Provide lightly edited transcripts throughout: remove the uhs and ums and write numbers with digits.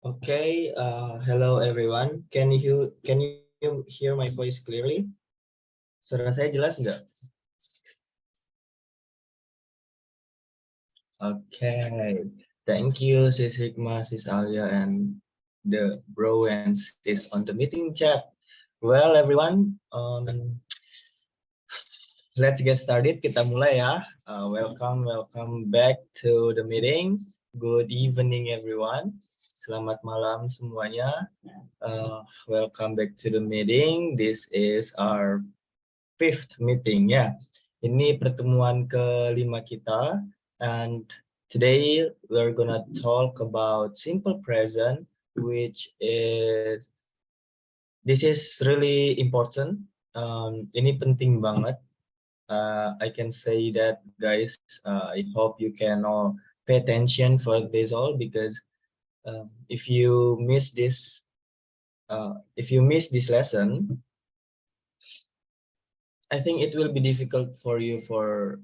Okay, hello everyone. Can you hear my voice clearly? Suara saya jelas nggak? Okay, thank you Sis Hikmah, Sis Alia, and the bro and sis on the meeting chat. Well, everyone, let's get started. Kita mulai ya. Welcome back to the meeting. Good evening, everyone. Selamat malam semuanya. Welcome back to the meeting. This is our fifth meeting ya. Ini pertemuan kelima kita, and today we're gonna talk about simple present, which is this is really important. Ini penting banget. I can say that, guys. I hope you can all pay attention for this all because if you miss this lesson, I think it will be difficult for you for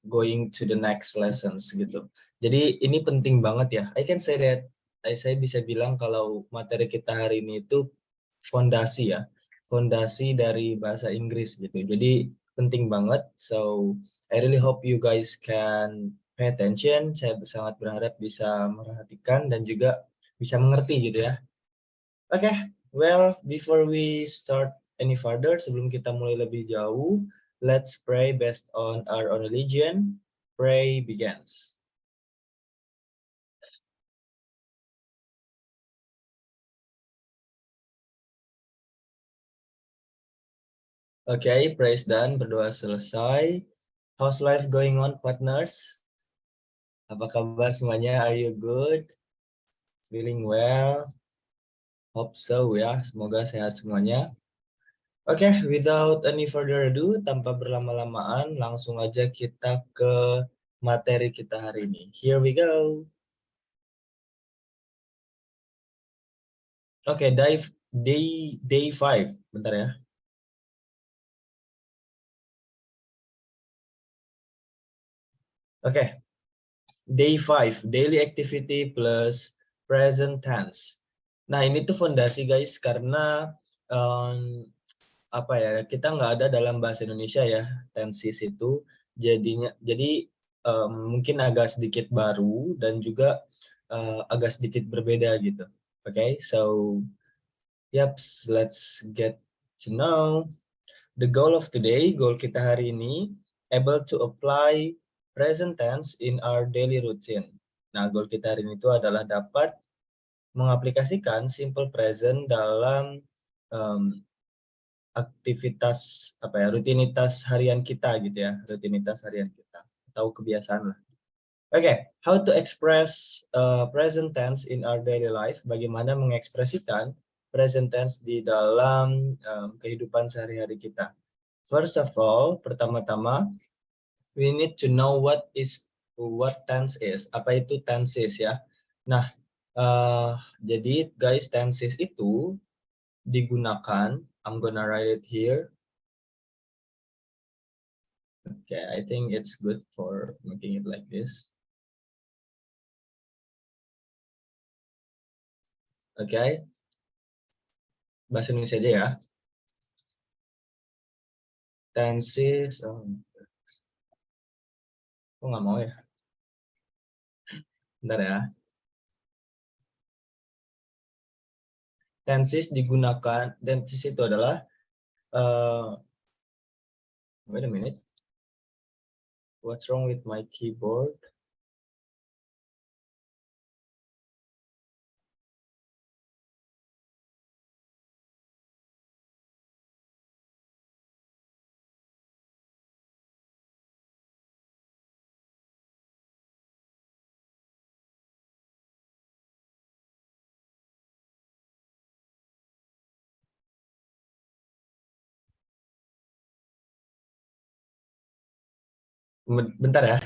going to the next lessons gitu. Jadi ini penting banget ya. I can say that saya bisa bilang kalau materi kita hari ini itu fondasi ya. Fondasi dari bahasa Inggris gitu. Jadi penting banget. So I really hope you guys can pay attention. Saya sangat berharap bisa merhatikan dan juga bisa mengerti gitu ya. Okay, well, before we start any further, sebelum kita mulai lebih jauh, let's pray based on our own religion. Pray begins. Okay, praise done, berdoa selesai. How's life going on, partners? Apa kabar semuanya? Are you good? Feeling well? Hope so ya, semoga sehat semuanya. Oke, without any further ado, tanpa berlama-lamaan, langsung aja kita ke materi kita hari ini. Here we go. Oke, day 5. Bentar ya. Oke. Day 5, daily activity plus present tense. Nah, ini tuh fondasi guys karena apa ya? Kita nggak ada dalam bahasa Indonesia ya, tenses itu. Jadi mungkin agak sedikit baru dan juga agak sedikit berbeda gitu. Oke, so yep, let's get to know. The goal of today, goal kita hari ini, able to apply present tense in our daily routine. Nah, goal kita hari ini itu adalah dapat mengaplikasikan simple present dalam aktivitas rutinitas harian kita gitu ya, rutinitas harian kita atau kebiasaan lah. Oke, how to express present tense in our daily life? Bagaimana mengekspresikan present tense di dalam kehidupan sehari-hari kita? First of all, pertama-tama, we need to know what tense is. Apa itu tenses ya? Nah, jadi guys, tenses itu digunakan. I'm gonna write it here. Okay, I think it's good for making it like this. Okay, bahasa Indonesia aja ya. Tenses, nggak mau ya? Bentar ya. Tenses digunakan, tenses itu adalah, wait a minute. What's wrong with my keyboard? Bentar ya.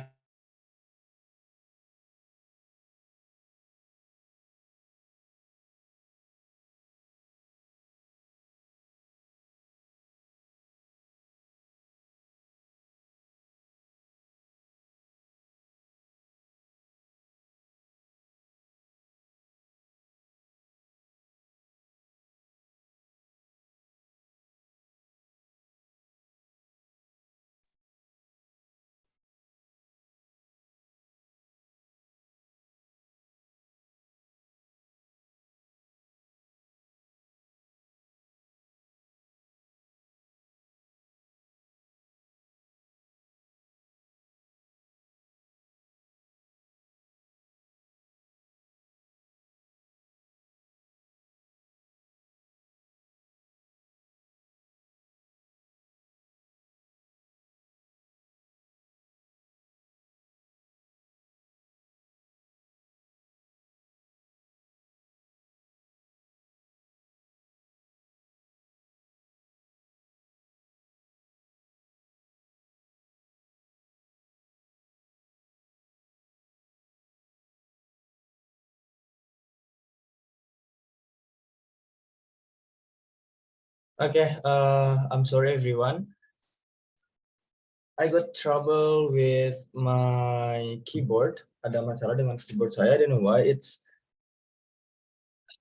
Okay, I'm sorry everyone. I got trouble with my keyboard. Ada masalah dengan keyboard saya. I don't know why it's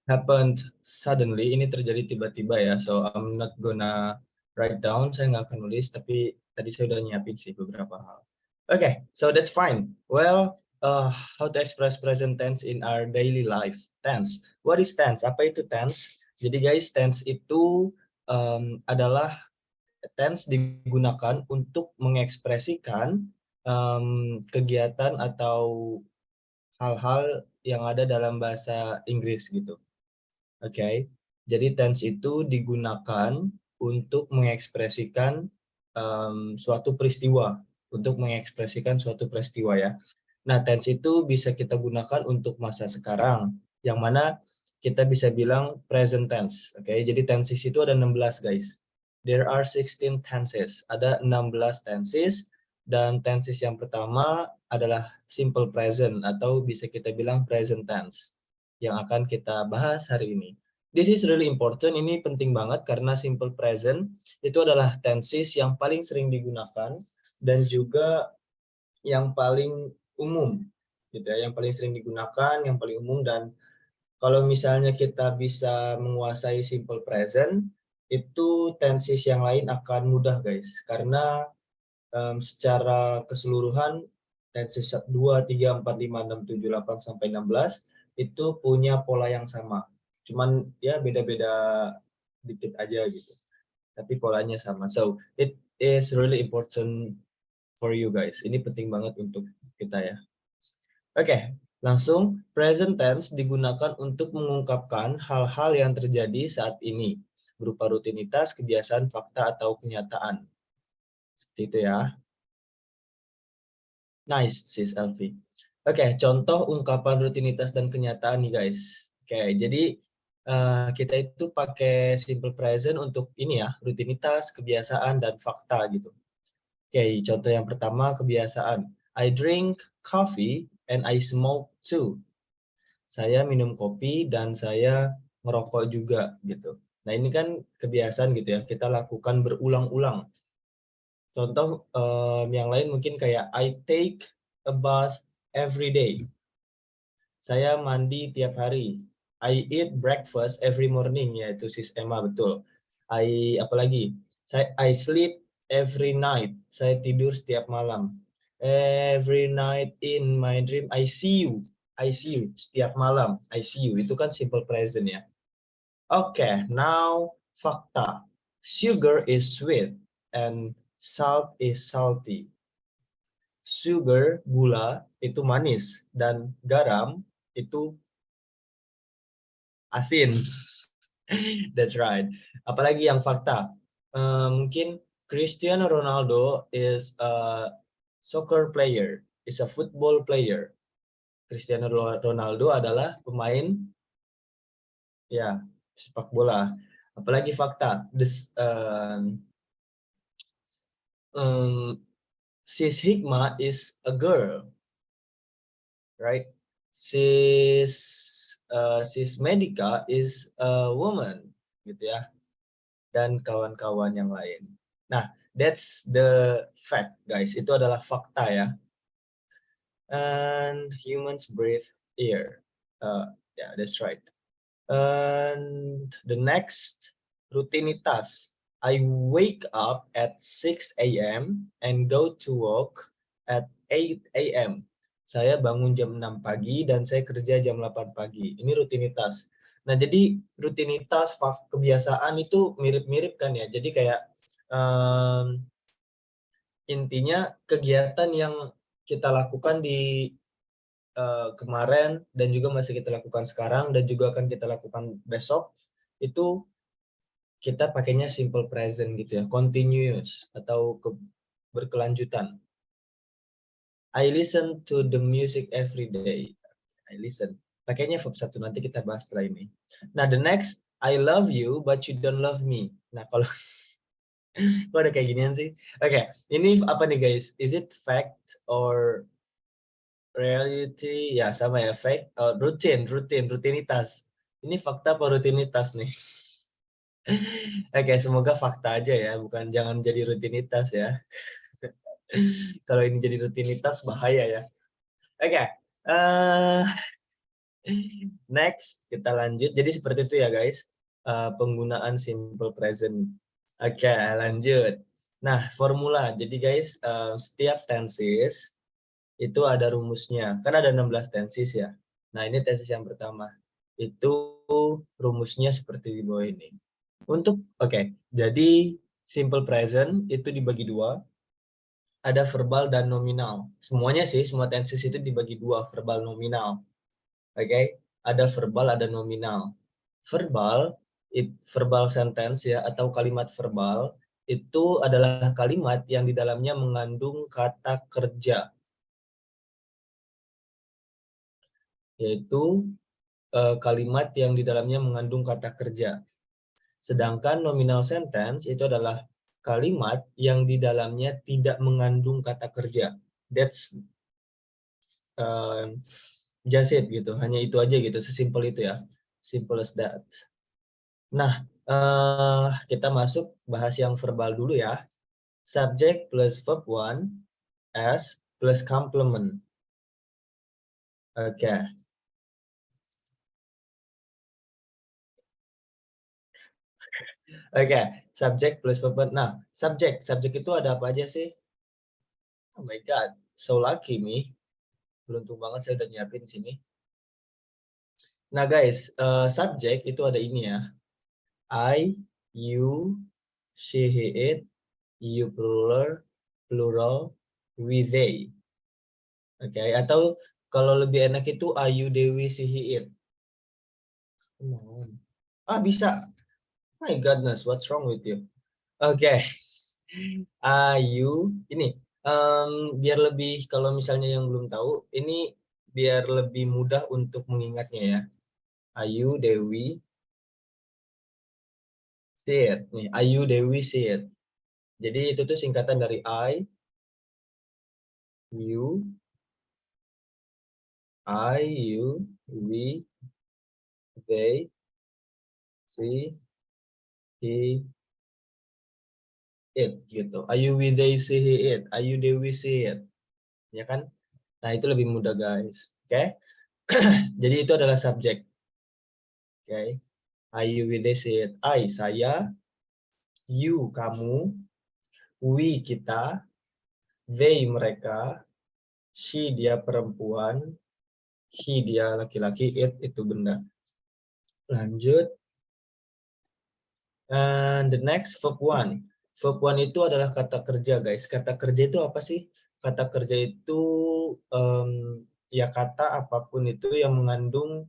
happened suddenly. Ini terjadi tiba-tiba ya. So I'm not gonna write down. Saya nggak akan nulis. Tapi tadi saya udah nyiapin sih beberapa hal. Okay, so that's fine. Well, how to express present tense in our daily life? Tense. What is tense? Apa itu tense? Jadi guys, tense itu adalah tense digunakan untuk mengekspresikan kegiatan atau hal-hal yang ada dalam bahasa Inggris gitu. Oke, jadi tense itu digunakan untuk mengekspresikan suatu peristiwa, ya. Nah, tense itu bisa kita gunakan untuk masa sekarang, yang mana kita bisa bilang present tense. Oke, jadi tenses itu ada 16 guys. There are 16 tenses. Ada 16 tenses, dan tenses yang pertama adalah simple present atau bisa kita bilang present tense yang akan kita bahas hari ini. This is really important. Ini penting banget karena simple present itu adalah tenses yang paling sering digunakan dan juga yang paling umum gitu ya, yang paling sering digunakan, yang paling umum. Dan kalau misalnya kita bisa menguasai simple present, itu tenses yang lain akan mudah guys, karena secara keseluruhan tenses 2, 3, 4, 5, 6, 7, 8 sampai 16 itu punya pola yang sama. Cuman ya beda-beda dikit aja gitu. Tapi polanya sama. So, it is really important for you guys. Ini penting banget untuk kita ya. Oke, langsung present tense digunakan untuk mengungkapkan hal-hal yang terjadi saat ini, berupa rutinitas, kebiasaan, fakta, atau kenyataan. Seperti itu ya. Nice, sis Elvi. Oke, contoh ungkapan rutinitas dan kenyataan nih guys. Oke, jadi kita itu pakai simple present untuk ini ya, rutinitas, kebiasaan, dan fakta gitu. Oke, contoh yang pertama kebiasaan. I drink coffee and I smoke too. Saya minum kopi dan saya ngerokok juga gitu. Nah, ini kan kebiasaan gitu ya, kita lakukan berulang-ulang. Contoh yang lain mungkin kayak I take a bath every day. Saya mandi tiap hari. I eat breakfast every morning, yaitu sis Emma, betul. Apalagi? I sleep every night. Saya tidur setiap malam. Every night in my dream I see you. I see you setiap malam. I see you. Itu kan simple present ya. Okay, now fakta. Sugar is sweet and salt is salty. Sugar, gula, itu manis, dan garam itu asin. That's right. Apalagi yang fakta. Mungkin Cristiano Ronaldo is a soccer player, is a football player. Cristiano Ronaldo adalah pemain ya sepak bola. Apalagi fakta. Sis Hikmah is a girl, right? Sis Medica is a woman, gitu ya. Dan kawan-kawan yang lain. Nah, that's the fact, guys. Itu adalah fakta ya. And humans breathe air. Yeah, that's right. And the next, rutinitas. I wake up at 6 a.m. and go to work at 8 a.m. Saya bangun jam 6 pagi dan saya kerja jam 8 pagi. Ini rutinitas. Nah, jadi rutinitas, kebiasaan itu mirip-mirip kan ya. Jadi kayak intinya kegiatan yang kita lakukan di kemarin dan juga masih kita lakukan sekarang dan juga akan kita lakukan besok, itu kita pakainya simple present gitu ya, continuous atau berkelanjutan. I listen to the music every day. I listen. Pakainya verb 1, nanti kita bahas setelah ini. Nah, the next, I love you but you don't love me. Nah, kalau kok ada kayak ginian sih? Oke, ini apa nih guys? Is it fact or reality? Ya, sama ya, fact. Rutinitas. Ini fakta apa rutinitas nih? Oke, semoga fakta aja ya, bukan jangan jadi rutinitas ya. Kalau ini jadi rutinitas bahaya ya. Oke, next kita lanjut. Jadi seperti itu ya guys, penggunaan simple present. Oke, lanjut. Nah, formula. Jadi guys, setiap tenses itu ada rumusnya. Kan ada 16 tenses ya. Nah, ini tenses yang pertama. Itu rumusnya seperti di bawah ini. Jadi simple present itu dibagi dua. Ada verbal dan nominal. Semuanya sih, semua tenses itu dibagi dua, verbal nominal. Ada verbal, ada nominal. Verbal sentence ya, atau kalimat verbal itu adalah kalimat yang di dalamnya mengandung kata kerja, yaitu kalimat yang di dalamnya mengandung kata kerja. Sedangkan nominal sentence itu adalah kalimat yang di dalamnya tidak mengandung kata kerja. That's just it gitu. Hanya itu aja gitu, sesimpel itu ya. Simple as that. Nah, kita masuk bahas yang verbal dulu ya. Subject plus verb 1 as plus complement. Oke. Oke, subject plus verb 1. Nah, subject itu ada apa aja sih? Oh my god, so lucky me. Beruntung banget saya udah nyiapin sini. Nah guys, subject itu ada ini ya. I, you, she, he, it, you plural, we, they. Oke, atau kalau lebih enak itu ayu, dewi, she, he, it. Bisa. My goodness, what's wrong with you? Oke. Ayu, ini biar lebih, kalau misalnya yang belum tahu, ini biar lebih mudah untuk mengingatnya ya. Ayu, Dewi, Sid. Nih, Ayu, Dewi, Sid. Jadi itu tuh singkatan dari I, you, we, they, she, he, it gitu. Ayu, we, they, she, he, it. Ayu, Dewi, she, it. Ya kan? Nah, itu lebih mudah guys. Oke. Jadi itu adalah subjek. Oke. Ayu, we, they, she, it. I, saya. You, kamu. We, kita. They, mereka. She, dia perempuan. He, dia laki-laki. It, itu benda. Lanjut. And the next, verb 1. Verb 1 itu adalah kata kerja, guys. Kata kerja itu apa sih? Kata kerja itu ya kata apapun itu yang mengandung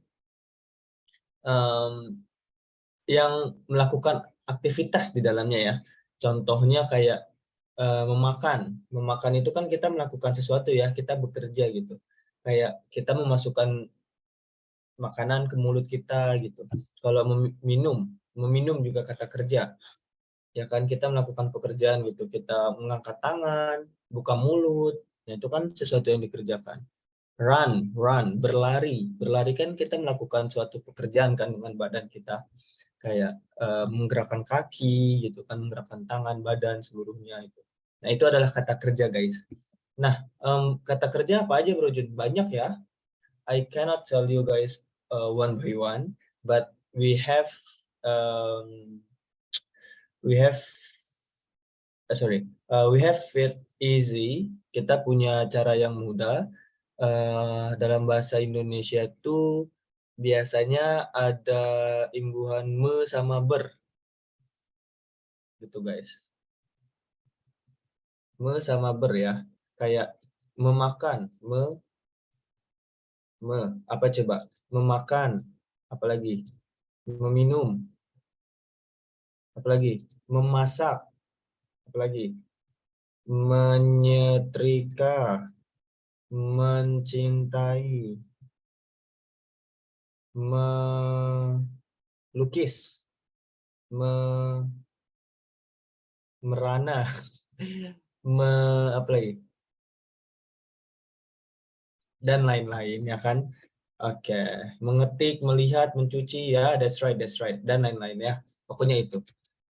yang melakukan aktivitas di dalamnya ya. Contohnya kayak memakan. Memakan itu kan kita melakukan sesuatu ya, kita bekerja gitu. Kayak kita memasukkan makanan ke mulut kita gitu. Kalau meminum juga kata kerja. Ya kan, kita melakukan pekerjaan gitu, kita mengangkat tangan, buka mulut, ya itu kan sesuatu yang dikerjakan. Run, berlari kan kita melakukan suatu pekerjaan kan dengan badan kita, kayak menggerakkan kaki gitu kan, menggerakkan tangan, badan seluruhnya itu. Nah itu adalah kata kerja guys. Nah kata kerja apa aja bro Jun? Banyak ya, I cannot tell you guys one by one, but we have we have we have it easy. Kita punya cara yang mudah. Dalam bahasa Indonesia itu biasanya ada imbuhan me sama ber, gitu guys. Me sama ber ya. Kayak memakan, apa coba? Memakan, apalagi? Meminum, apalagi? Memasak, apalagi? Menyetrika, mencintai, melukis, merana, apa lagi? Dan lain-lain ya kan. Oke, mengetik, melihat, mencuci, ya, that's right, dan lain-lain ya. Pokoknya itu.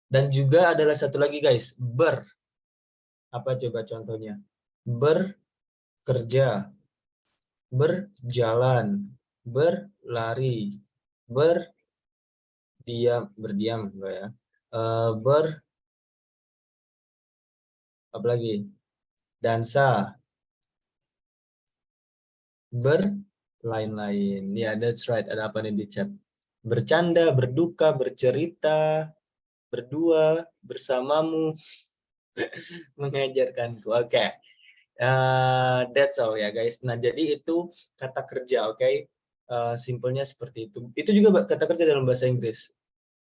Dan juga adalah satu lagi guys, apa coba contohnya? Bekerja, berjalan, berlari, berdiam enggak ya? Apa lagi? Dansa, lain-lain. Ya, that's right. Ada apa nih di chat? Bercanda, berduka, bercerita, berdua, bersamamu, mengajarkanku. Oke. That's all ya guys. Nah, jadi itu kata kerja, oke? Simpelnya seperti itu. Itu juga kata kerja dalam bahasa Inggris.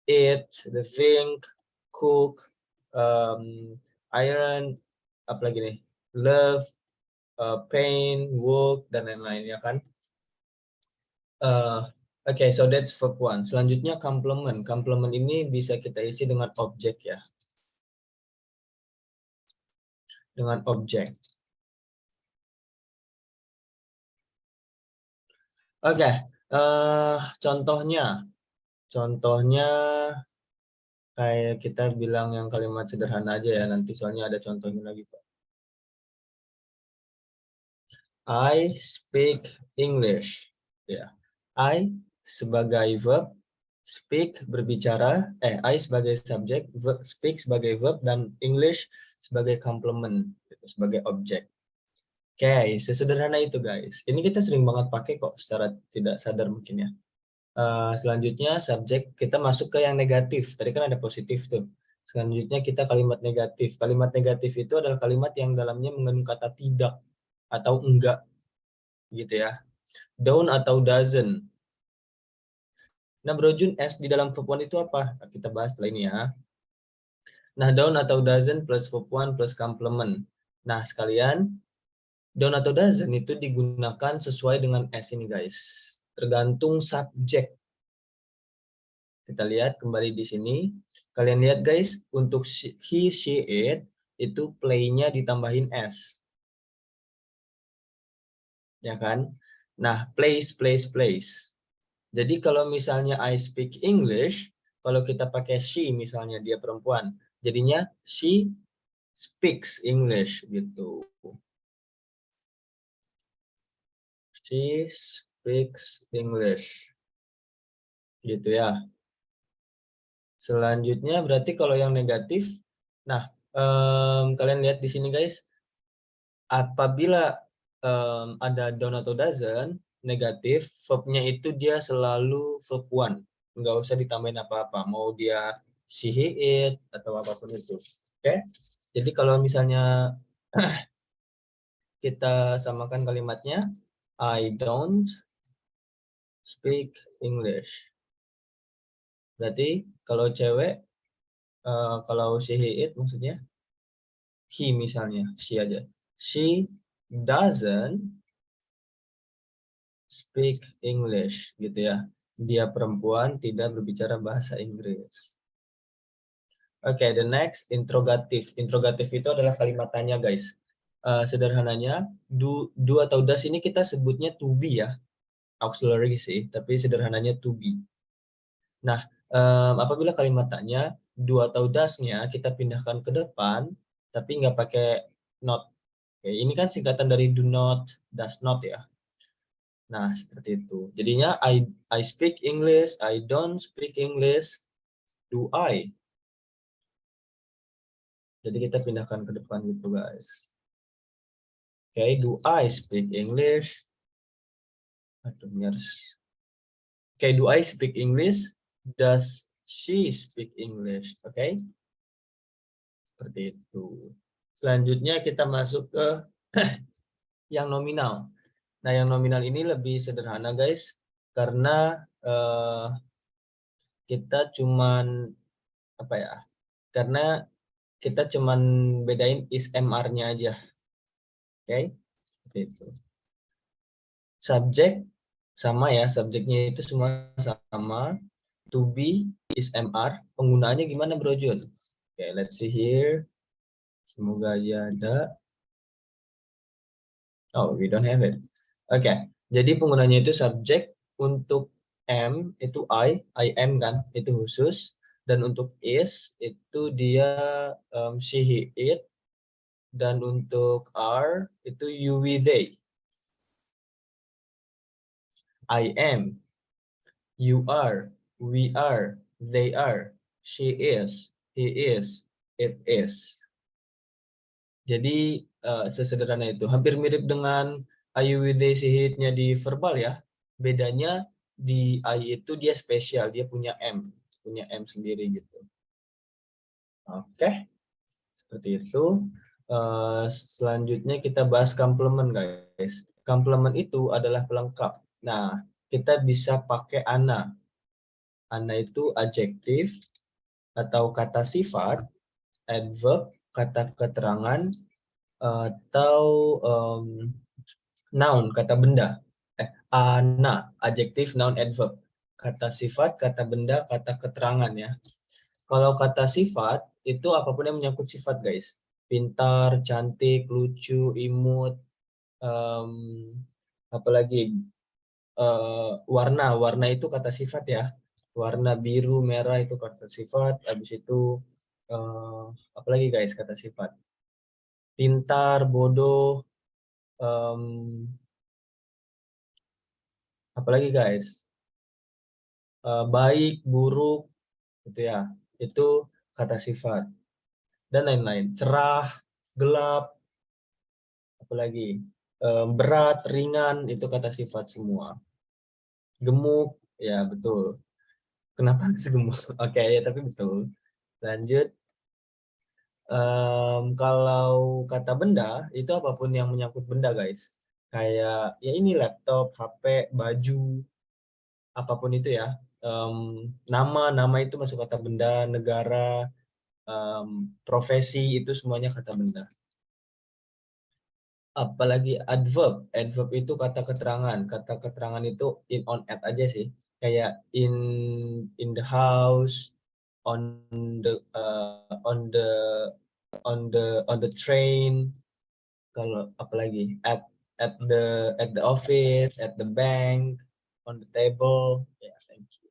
Eat, the think, cook, iron, apa lagi nih? Love, pain, work, dan lain-lain ya kan? Oke, so that's verb one. Selanjutnya complement. Complement ini bisa kita isi dengan objek ya. Dengan objek. Oke, contohnya kayak kita bilang yang kalimat sederhana aja ya, nanti soalnya ada contohnya lagi Pak. I speak English. Ya, I sebagai verb, speak berbicara, I sebagai subjek, speak sebagai verb, dan English sebagai complement, sebagai objek. Oke, sesederhana itu guys. Ini kita sering banget pakai kok secara tidak sadar mungkin ya. Selanjutnya subjek, kita masuk ke yang negatif. Tadi kan ada positif tuh. Selanjutnya kita kalimat negatif. Kalimat negatif itu adalah kalimat yang dalamnya mengandung kata tidak atau enggak gitu ya. Don't atau doesn't. Nah, Bro Jun, S di dalam verb one itu apa? Kita bahas setelah ini ya. Nah, don't atau doesn't plus verb one plus complement. Nah, sekalian, don't atau doesn't itu digunakan sesuai dengan S ini guys. Tergantung subjek. Kita lihat kembali di sini. Kalian lihat guys, untuk he, she, it, itu play-nya ditambahin S. Ya kan? Nah, place. Jadi kalau misalnya I speak English, kalau kita pakai she misalnya dia perempuan, jadinya she speaks English gitu. She speaks English. Gitu ya. Selanjutnya berarti kalau yang negatif, nah kalian lihat di sini guys, apabila ada don't atau doesn't negatif, verbnya itu dia selalu verb one, nggak usah ditambahin apa-apa, mau dia she, he, it atau apapun itu. Oke, jadi kalau misalnya kita samakan kalimatnya, I don't speak English. Berarti kalau cewek, kalau she, he, it maksudnya he misalnya, she aja. She doesn't speak English gitu ya. Dia perempuan tidak berbicara bahasa Inggris. Oke, the next interrogative. Interrogative itu adalah kalimat tanya guys. Sederhananya do atau does ini kita sebutnya to be ya. Auxiliary sih, tapi sederhananya to be. Nah, apabila kalimat tanya do atau does-nya kita pindahkan ke depan, tapi nggak pakai not. Oke, ini kan singkatan dari do not, does not ya. Nah, seperti itu. Jadinya I speak English, I don't speak English, do I? Jadi kita pindahkan ke depan gitu, guys. Oke, do I speak English? Aduh, harus. Oke, do I speak English? Does she speak English? Oke. Seperti itu. Selanjutnya kita masuk ke yang nominal. Nah, yang nominal ini lebih sederhana, guys. Karena kita cuman apa ya? Karena kita cuman bedain is MR-nya aja. Oke, seperti itu. Subjek sama ya, subjeknya itu semua sama. To be is MR. Penggunaannya gimana Bro Jun? Oke, let's see here. Semoga aja ada. Oh, we don't have it. Oke, jadi penggunanya itu subjek untuk am itu I am kan, itu khusus. Dan untuk is itu dia she, he, it. Dan untuk are itu you, we, they. I am, you are, we are, they are, she is, he is, it is. Jadi sesederhana itu. Hampir mirip dengan I, you, we, they, she, he, it-nya di verbal ya. Bedanya di I itu dia spesial, dia punya M sendiri gitu. Oke, seperti itu. Selanjutnya kita bahas complement guys. Complement itu adalah pelengkap. Nah, kita bisa pakai ana. Ana itu adjektif atau kata sifat, adverb, kata keterangan, atau noun, kata benda. Ana, adjektif, noun, adverb. Kata sifat, kata benda, kata keterangan ya. Kalau kata sifat, itu apapun yang menyangkut sifat guys. Pintar, cantik, lucu, imut, apalagi warna itu kata sifat ya. Warna biru, merah itu kata sifat. Habis itu apalagi guys kata sifat. Pintar, bodoh, apalagi guys. Baik, buruk, gitu ya. Itu kata sifat. Dan lain-lain. Cerah, gelap, apalagi berat, ringan, itu kata sifat semua. Gemuk, ya betul. Kenapa harus gemuk? Oke, ya tapi betul. Lanjut. Kalau kata benda, itu apapun yang menyangkut benda guys. Kayak ya ini laptop, HP, baju, apapun itu ya. Nama itu masuk kata benda, negara, profesi, itu semuanya kata benda. Apalagi adverb itu kata keterangan itu in, on, at aja sih, kayak in the house, on the train. Kalau apalagi at the office, at the bank, on the table, ya thank you.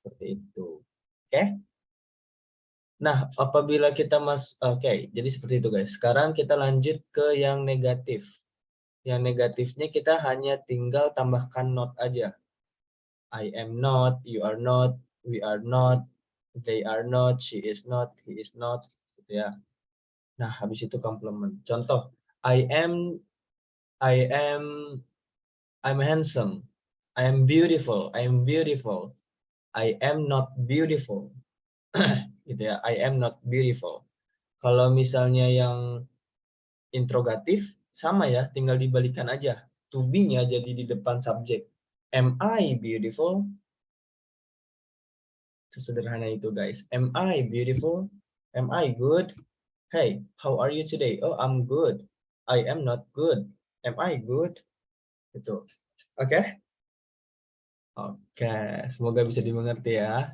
Seperti itu. Oke. Nah, apabila kita jadi seperti itu guys. Sekarang kita lanjut ke yang negatif. Yang negatifnya kita hanya tinggal tambahkan not aja. I am not, you are not, we are not, they are not, she is not, he is not, gitu ya. Nah, habis itu complement. Contoh, I'm handsome, I am beautiful, I am not beautiful. Gitu ya, I am not beautiful. Kalau misalnya yang interrogatif, sama ya, tinggal dibalikan aja. To be-nya jadi di depan subjek. Am I beautiful? Sesederhana itu guys. Am I beautiful? Am I good? Hey, how are you today? Oh, I'm good. I am not good. Am I good? Itu. Oke? Oke, semoga bisa dimengerti ya.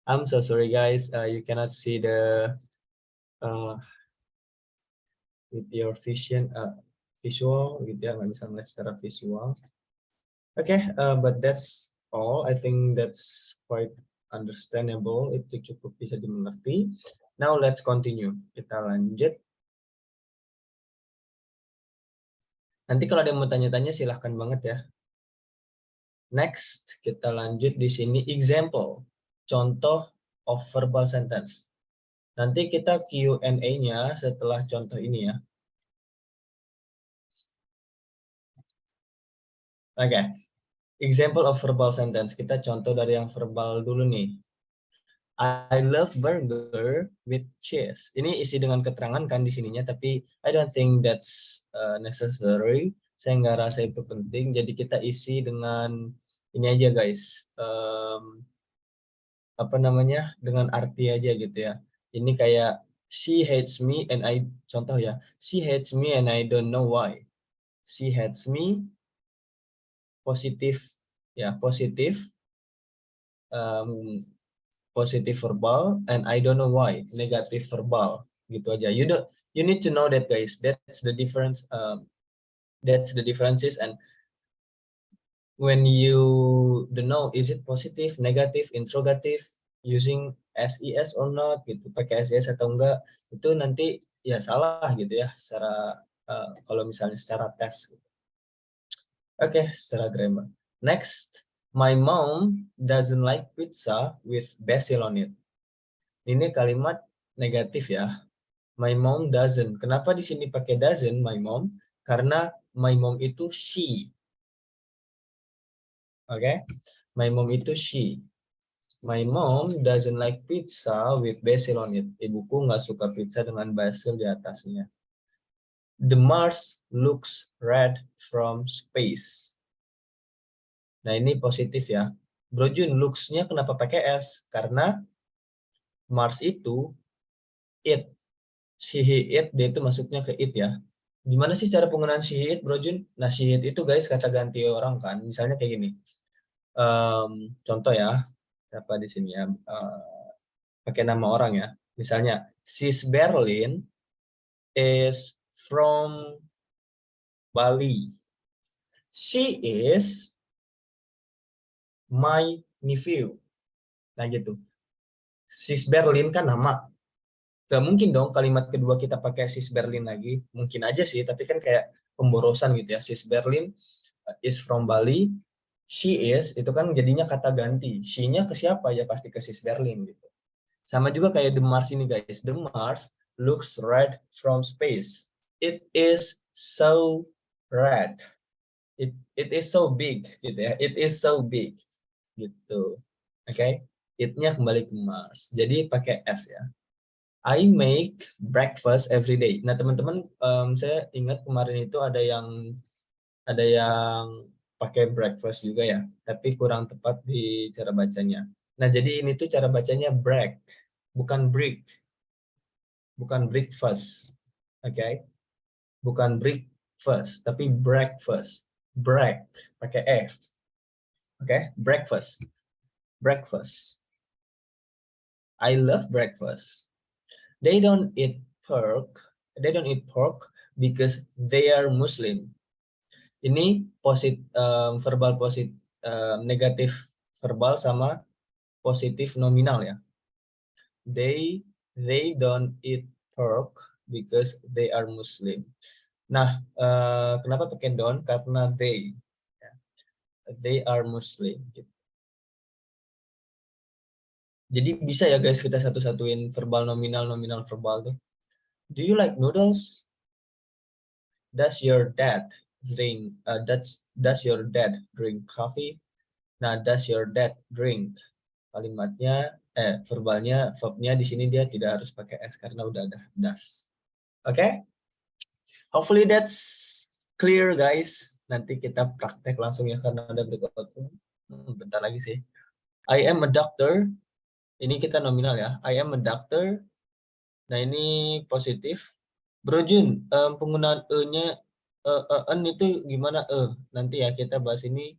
I'm so sorry guys, you cannot see the with your visual gitu ya, nggak bisa melihat secara visual. Okay, but that's all. I think that's quite understandable. Itu cukup bisa dimengerti. Now let's continue. Kita lanjut. Nanti kalau ada yang mau tanya-tanya silahkan banget ya. Next, kita lanjut di sini example. Contoh of verbal sentence. Nanti kita Q&A-nya setelah contoh ini ya. Oke. Example of verbal sentence. Kita contoh dari yang verbal dulu nih. I love burger with cheese. Ini isi dengan keterangan kan di sininya, tapi I don't think that's necessary. Saya nggak rasa itu penting. Jadi kita isi dengan ini aja guys. Apa namanya? Dengan arti aja gitu ya. Ini kayak she hates me and I, contoh ya. She hates me and I don't know why. She hates me, positif ya, positif. Positive verbal, and I don't know why negative verbal, gitu aja. You need to know that guys. That's the difference. That's the differences, and when you don't know is it positive, negative, interrogative, using SES or not gitu, pakai SES atau enggak, itu nanti ya salah gitu ya secara kalau misalnya secara tes. Oke, secara grammar. Next, my mom doesn't like pizza with basil on it. Ini kalimat negatif ya. My mom doesn't. Kenapa di sini pakai doesn't, my mom? Karena my mom itu she. Oke, my mom itu she. My mom doesn't like pizza with basil on it. Ibuku nggak suka pizza dengan basil di atasnya. The Mars looks red from space. Nah, ini positif ya. Bro Jun, looks-nya kenapa pakai S? Karena Mars itu it. Si it, dia itu masuknya ke it ya. Gimana sih cara penggunaan si it, Bro Jun? Nah, si it itu guys kata ganti orang kan. Misalnya kayak gini. Contoh ya. Apa di sini ya? Pakai nama orang ya. Misalnya, Sis Berlin is from Bali. She is my nephew. Nah gitu. Sis Berlin kan nama. Gak mungkin dong kalimat kedua kita pakai Sis Berlin lagi. Mungkin aja sih, tapi kan kayak pemborosan gitu ya. Sis Berlin is from Bali. She is, itu kan jadinya kata ganti. She-nya ke siapa? Ya pasti ke Sis Berlin gitu. Sama juga kayak The Mars ini guys. The Mars looks red from space. It is so red. It is so big gitu ya. It is so big gitu. Oke. It-nya kembali ke Mars. Jadi pakai S ya. I make breakfast every day. Nah, teman-teman, saya ingat kemarin itu ada yang pakai breakfast juga ya, tapi kurang tepat di cara bacanya. Nah, jadi ini tuh cara bacanya break, bukan break. Bukan breakfast. Oke. Bukan breakfast, tapi breakfast. Break pakai E. Oke, breakfast. Breakfast. I love breakfast. They don't eat pork. They don't eat pork because they are Muslim. Ini verbal negatif verbal sama positif nominal ya. They don't eat pork because they are Muslim. Nah, kenapa pakai don't? Karena they are Muslim. Jadi bisa ya guys kita satu-satuin verbal nominal verbal tuh. Do you like noodles? Does your dad drink? Does your dad drink coffee? Nah, does your dad drink? Kalimatnya, verbalnya, verbnya di sini dia tidak harus pakai s karena udah ada does. Oke? Hopefully that's clear guys. Nanti kita praktek langsung ya karena ada berikut waktu. Bentar lagi sih. I am a doctor. Ini kita nominal ya. I am a doctor. Nah ini positif. Bro Jun, penggunaan e-nya en itu gimana nanti ya kita bahas ini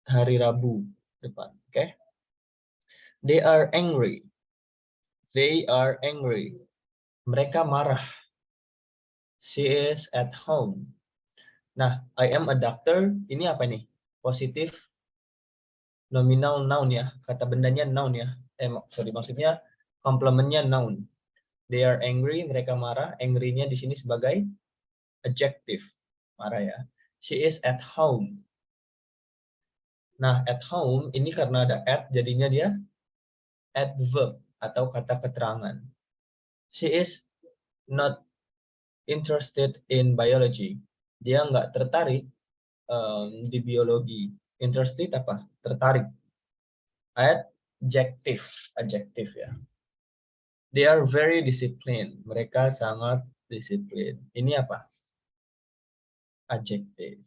hari Rabu depan, oke? They are angry. They are angry. Mereka marah. She is at home. Nah, I am a doctor. Ini apa nih? Positif nominal noun ya. Kata bendanya noun ya. Maksudnya komplementnya noun. They are angry. Mereka marah. Angry-nya di sini sebagai adjective. Marah ya. She is at home. Nah, at home ini karena ada at, jadinya dia adverb atau kata keterangan. She is not interested in biology. Dia nggak tertarik di biologi. Interested apa? Tertarik. Adjective ya. They are very disciplined. Mereka sangat disiplin. Ini apa? Adjective.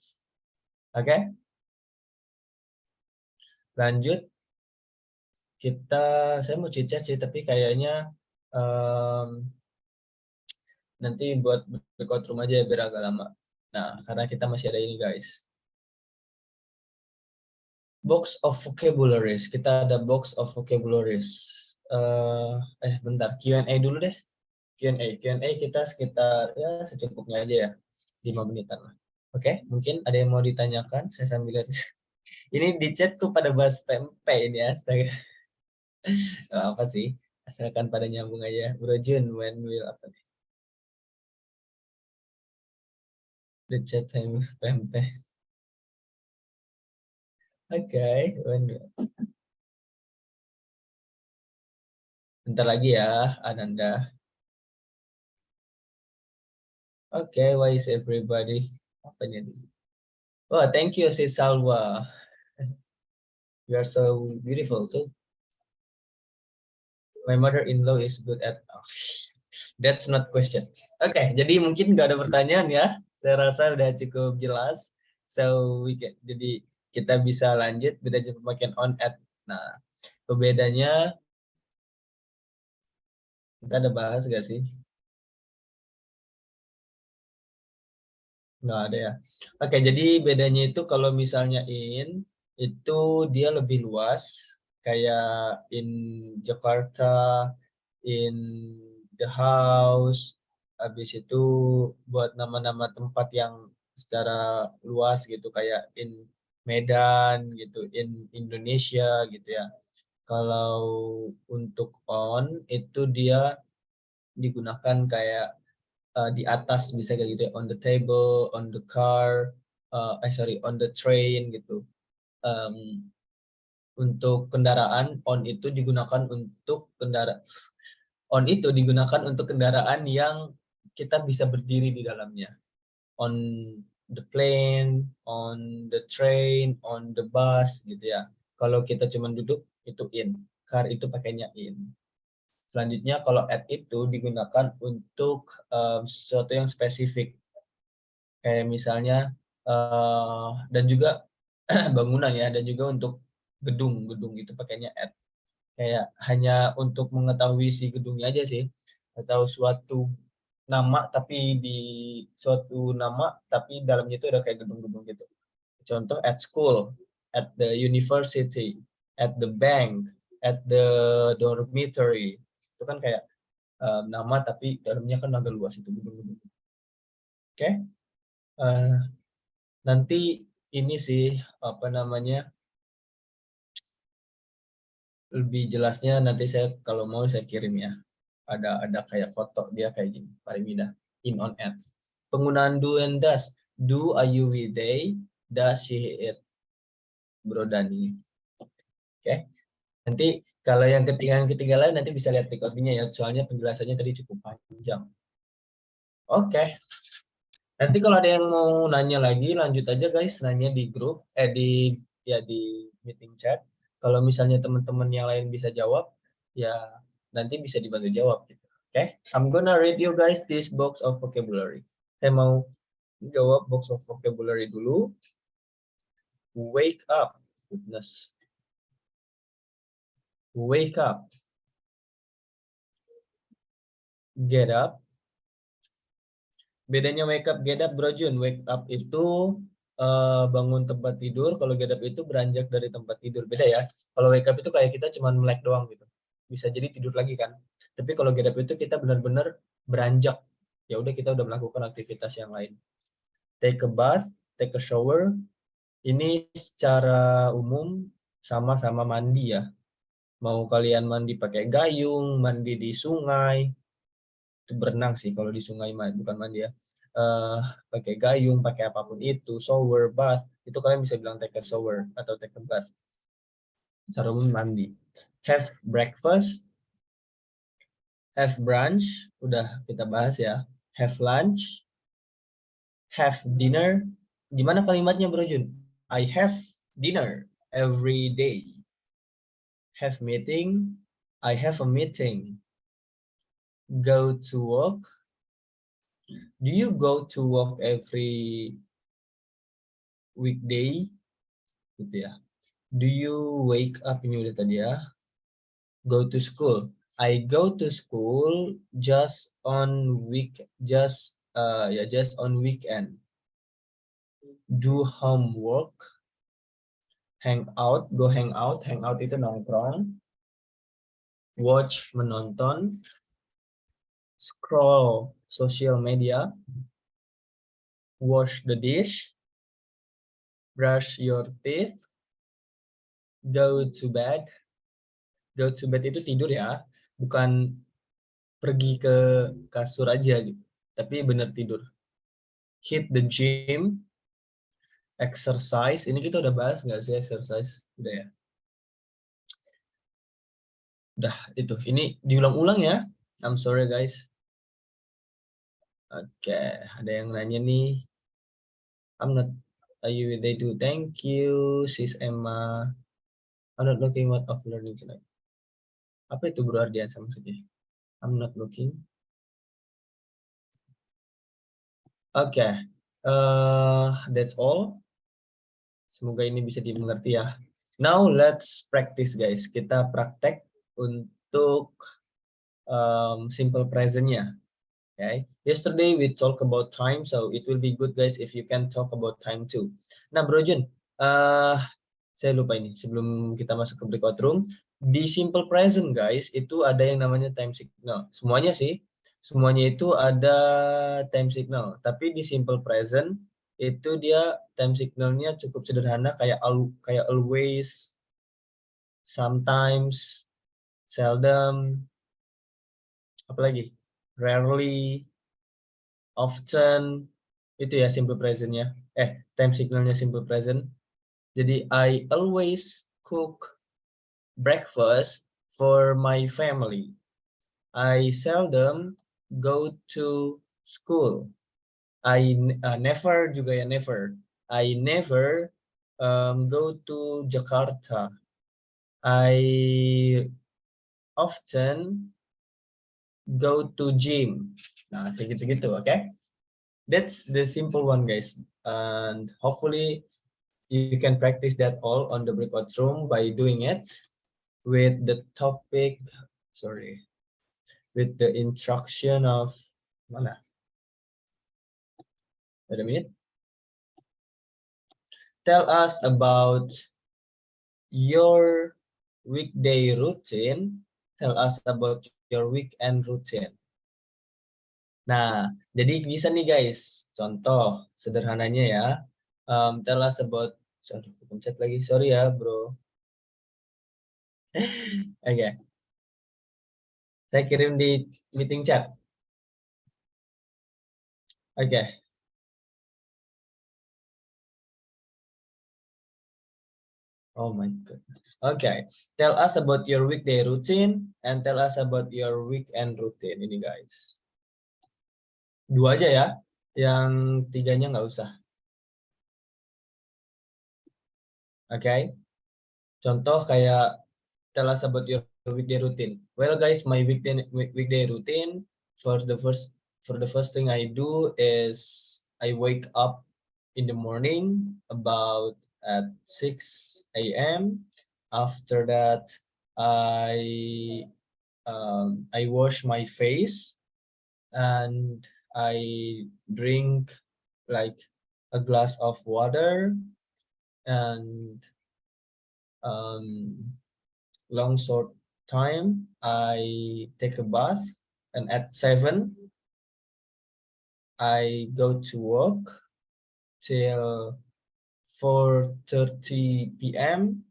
Oke? Lanjut. Saya mau chat sih, tapi kayaknya nanti buat record room aja biar agak lama. Nah, karena kita masih ada ini guys. Box of vocabularies. Kita ada box of vocabularies. Bentar, Q&A dulu deh. Q&A kita sekitar ya secukupnya aja ya. 5 menitan lah. Oke, mungkin ada yang mau ditanyakan, saya sambil lihat. Ini di chat tuh pada bahas PMP ini ya, astaga. Apa sih? Asalkan pada nyambung aja. Bro Jun, when will apa nih? The chat time with PMP. Oke, when will. Bentar lagi ya, Ananda. Oke, why is everybody? Apa ini? Oh, thank you, Sis Salwa. You are so beautiful too. My mother-in-law is good at. Oh, that's not question. Oke, jadi mungkin nggak ada pertanyaan ya. Saya rasa udah cukup jelas. So jadi kita bisa lanjut bedanya pemakaian on at. Nah, pembedanya kita ada bahas nggak sih? Nggak ada ya. Oke, jadi bedanya itu kalau misalnya in itu dia lebih luas kayak in Jakarta, in the house, habis itu buat nama-nama tempat yang secara luas gitu kayak in Medan gitu, in Indonesia gitu ya. Kalau untuk on itu dia digunakan kayak di atas bisa kayak gitu ya, on the table, on the car, on the train gitu. Um, untuk kendaraan on itu digunakan untuk kendaraan yang kita bisa berdiri di dalamnya. On the plane, on the train, on the bus gitu ya. Kalau kita cuma duduk itu in, car itu pakainya in. Selanjutnya kalau at itu digunakan untuk sesuatu yang spesifik. Kayak misalnya dan juga bangunan ya, dan juga untuk gedung itu pakainya at. Kayak hanya untuk mengetahui si gedungnya aja sih, atau suatu nama tapi dalamnya itu ada kayak gedung-gedung gitu. Contoh at school, at the university, at the bank, at the dormitory. Itu kan kayak nama tapi dalamnya kan agak luas itu gedung-gedung. Oke. Nanti ini sih apa namanya, lebih jelasnya nanti saya kalau mau saya kirim ya. Ada kayak foto dia kayak gini, paling mudah. In on at. Penggunaan do and does. Do are you with they, does she it. Bro Dani. Oke. Nanti kalau yang ketinggalan nanti bisa lihat recordingnya ya. Soalnya penjelasannya tadi cukup panjang. Oke. Nanti kalau ada yang mau nanya lagi lanjut aja guys, nanya di grup di meeting chat. Kalau misalnya teman-teman yang lain bisa jawab, ya nanti bisa dibantu jawab gitu. Oke, I'm gonna read you guys this box of vocabulary. Saya mau jawab box of vocabulary dulu. Wake up, goodness. Wake up. Get up. Bedanya wake up, get up, Bro Jun. Wake up itu bangun tempat tidur. Kalau get up itu beranjak dari tempat tidur. Beda ya. Kalau wake up itu kayak kita cuma melek doang gitu. Bisa jadi tidur lagi kan. Tapi kalau get up itu kita benar-benar beranjak. Ya udah kita udah melakukan aktivitas yang lain. Take a bath, take a shower. Ini secara umum sama-sama mandi ya. Mau kalian mandi pakai gayung, mandi di sungai, itu berenang sih kalau di sungai, bukan mandi ya. Pakai gayung, pakai apapun itu, shower, bath, itu kalian bisa bilang take a shower atau take a bath. Secara umum mandi. Have breakfast, have brunch, udah kita bahas ya. Have lunch, have dinner. Gimana kalimatnya Bro Jun? I have dinner every day. Have meeting, I have a meeting. Go to work. Do you go to work every weekday? Gitu ya. Do you wake up, ini udah tadi ya. Go to school. I go to school just on weekend. Do homework. Hang out, go hang out. Hang out itu nongkrong. Watch, menonton. Scroll, social media. Wash the dish. Brush your teeth. Go to bed. Go to bed itu tidur ya, bukan pergi ke kasur aja gitu, tapi bener tidur. Hit the gym. Exercise, ini kita udah bahas nggak sih exercise? Udah ya? Udah, itu. Ini diulang-ulang ya. I'm sorry guys. Oke, ada yang nanya nih. I'm not, they do. Thank you, sis Emma. I'm not looking what of learning tonight. Apa itu Bro Ardiansa maksudnya? I'm not looking. Oke, that's all. Semoga ini bisa dimengerti ya. Now let's practice guys. Kita praktek untuk simple present-nya. Okay. Yesterday we talk about time, so it will be good guys if you can talk about time too. Nah Bro Jun, saya lupa ini sebelum kita masuk ke breakout room. Di simple present guys itu ada yang namanya time signal. Semuanya sih, semuanya itu ada time signal. Tapi di simple present itu dia time signalnya cukup sederhana kayak always, sometimes, seldom, apalagi rarely, often, itu ya simple presentnya. Time signalnya simple present. Jadi I always cook breakfast for my family. I seldom go to school. I never juga ya never. I never go to Jakarta. I often go to gym. Nah, kayak gitu-gitu, oke? Okay? That's the simple one, guys. And hopefully you can practice that all on the breakout room by doing it with the topic, with the instruction of, mana? Wait a minute. Tell us about your weekday routine. Tell us about your weekend routine. Nah, jadi bisa nih guys, contoh sederhananya ya. Tell us about, sorry, pencet lagi, sorry ya bro. Oke, saya kirim di meeting chat. Oke. Oh my goodness. Okay, tell us about your weekday routine and tell us about your weekend routine. Ini guys. Dua aja ya, yang tiganya nggak usah. Okay. Contoh kayak tell us about your weekday routine. Well guys, my weekday routine for the first thing I do is I wake up in the morning about at 6 a.m. After that, I wash my face and I drink like a glass of water and long short time I take a bath, and at 7 I go to work till 4:30 p.m.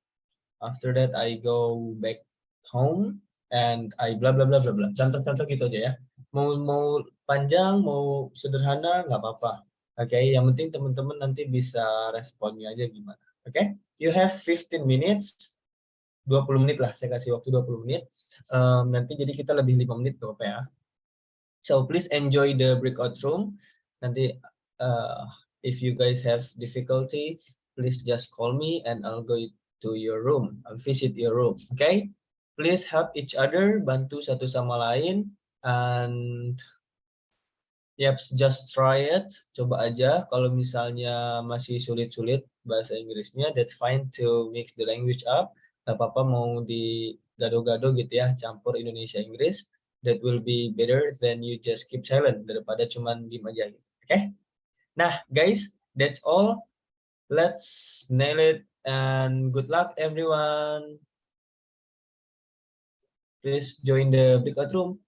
After that I go back home and I bla bla bla bla bla. Contoh-contoh gitu aja ya. Mau panjang, mau sederhana nggak apa-apa. Oke, yang penting teman-teman nanti bisa responnya aja gimana. Oke, you have 15 minutes. 20 menit lah, saya kasih waktu 20 menit. Nanti jadi kita lebih 5 menit gak apa-apa ya. So please enjoy the breakout room. Nanti if you guys have difficulty, please just call me and I'll go to your room. I'll visit your room. Okay? Please help each other, bantu satu sama lain, and yep, just try it. Coba aja. Kalau misalnya masih sulit-sulit bahasa Inggrisnya, that's fine to mix the language up. Gak apa-apa mau di gado-gado gitu ya, campur Indonesia Inggris. That will be better than you just keep silent daripada cuman diem aja gitu. Oke? Okay? Nah, guys, that's all. Let's nail it and good luck everyone. Please join the breakout room.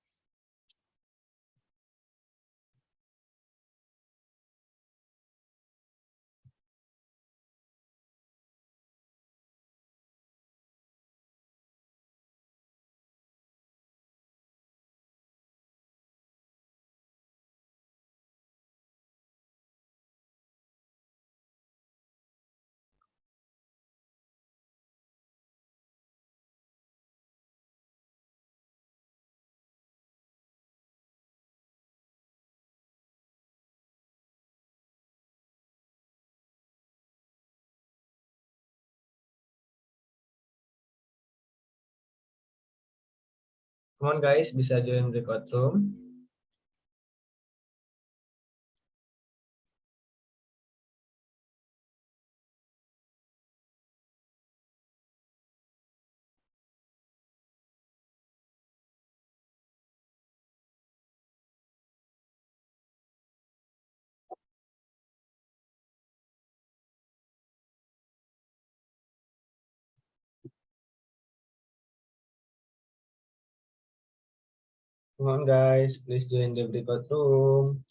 Come on guys, bisa join breakout room. Come on guys, please join the breakout room.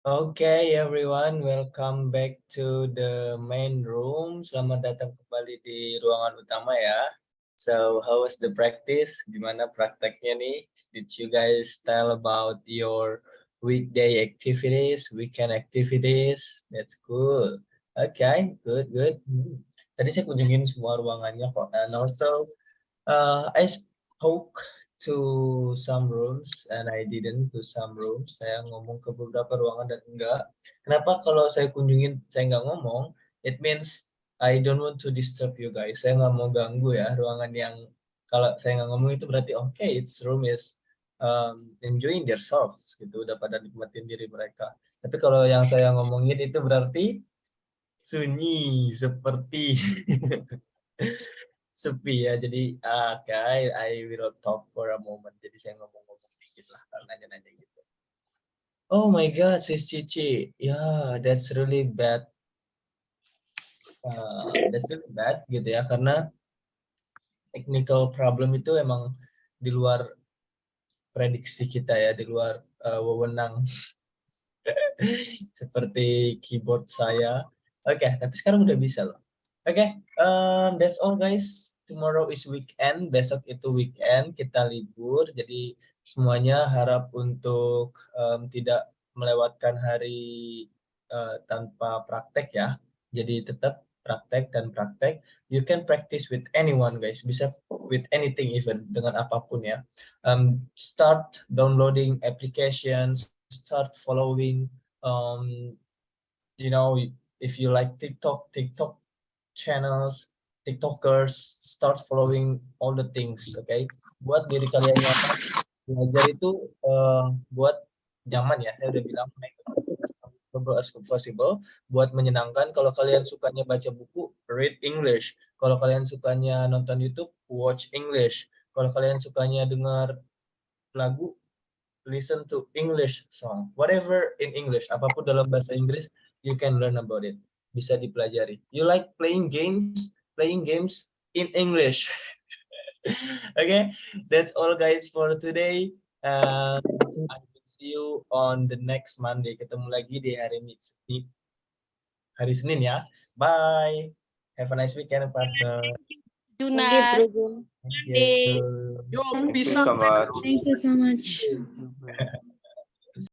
Okay, everyone, welcome back to the main room. Selamat datang kembali di ruangan utama ya. So, how was the practice? Gimana prakteknya nih? Did you guys tell about your weekday activities, weekend activities? That's good. Okay, good, good. Tadi saya kunjungin semua ruangannya kok. And also, I spoke to some rooms and I didn't to some rooms. Saya ngomong ke beberapa ruangan dan enggak. Kenapa kalau saya kunjungin saya nggak ngomong? It means I don't want to disturb you guys. Saya nggak mau ganggu ya ruangan yang kalau saya nggak ngomong itu berarti okay, its room is enjoying themselves gitu, udah pada nikmatin diri mereka. Tapi kalau yang saya ngomongin itu berarti sunyi seperti sepi ya, jadi okay, I will talk for a moment, jadi saya ngomong-ngomong dikit lah, nanya-nanya gitu. Oh my god, sis Cici, yeah, that's really bad, gitu ya, karena technical problem itu emang di luar prediksi kita ya, di luar wewenang seperti keyboard saya. Oke, tapi sekarang udah bisa loh. Oke, that's all guys. Tomorrow is weekend, besok itu weekend, kita libur. Jadi semuanya harap untuk tidak melewatkan hari tanpa praktek ya. Jadi tetap praktek dan praktek. You can practice with anyone guys, bisa with anything even, dengan apapun ya. Start downloading applications, start following you know, if you like TikTok channels, TikTokers, start following all the things, okay? Buat diri kalian nyaman, belajar itu buat nyaman ya, saya udah bilang make as possible, buat menyenangkan. Kalau kalian sukanya baca buku, read English. Kalau kalian sukanya nonton YouTube, watch English. Kalau kalian sukanya dengar lagu, listen to English song, whatever in English, apapun dalam bahasa Inggris, you can learn about it, bisa dipelajari. You like playing games in English. Okay, that's all guys for today. I will see you on the next Monday. Ketemu lagi di hari Senin ya. Bye. Have a nice weekend, partner. Junas. Thank you. Yo, bisa. Thank you so much.